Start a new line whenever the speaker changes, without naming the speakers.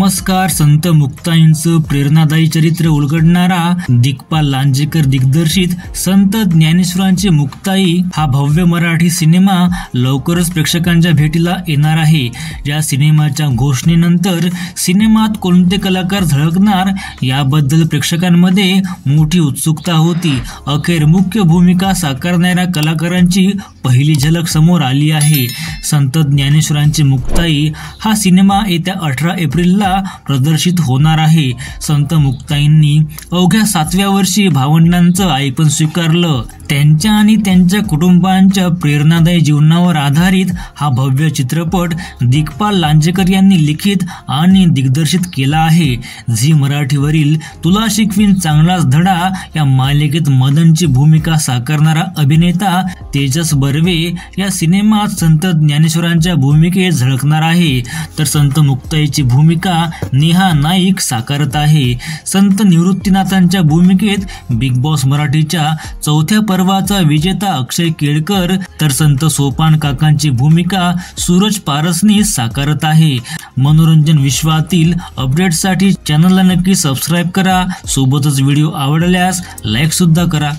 नमस्कार. संत मुक्ताईंचं प्रेरणादायी चरित्र उलगडणारा दिग्पाल लांजेकर दिग्दर्शित संत ज्ञानेश्वरांची मुक्ताई हा भव्य मराठी सिनेमा लवकरच प्रेक्षकांच्या भेटीला येणार आहे. या सिनेमाच्या घोषणेनंतर सिनेमात कोणते कलाकार झळकणार याबद्दल प्रेक्षकांमध्ये मोठी उत्सुकता होती. अखेर मुख्य भूमिका साकारणाऱ्या कलाकारांची पहिली झलक समोर आली आहे. संत ज्ञानेश्वरांची मुक्ताई हा सिनेमा येत्या 18 एप्रिलला प्रदर्शित होणार आहे. संत मुक्ताईंनी अवघ्या 7व्या वर्षी भावंडांचं आईपण स्वीकारलं. त्यांच्या आणि त्यांच्या कुटुंबांच्या प्रेरणादायी जीवनावर आधारित हा भव्य चित्रपट दिग्पाल लांजेकर यांनी लिखित आणि दिग्दर्शित केला आहे. झी मराठीवरील तुला शिकवीन चांगलाच धडा या मालिकेत मदनची भूमिका साकारणारा अभिनेता तेजस बर्वे या सिनेमात संत ज्ञानेश्वरांच्या भूमिकेत झळकणार आहे. तर संत मुक्ताईची भूमिका नेहा नाईक साकारत आहे. संत निवृत्तीनाथांच्या भूमिकेत बिग बॉस मराठीच्या 4थ्या पर्वाचा विजेता अक्षय केळकर तर संत सोपान काकांची भूमिका सूरज पारसनी साकारत आहे. मनोरंजन विश्वातील अपडेट्ससाठी चॅनलला नक्की सबस्क्राईब करा. सोबतच व्हिडिओ आवडल्यास लाईक सुद्धा करा.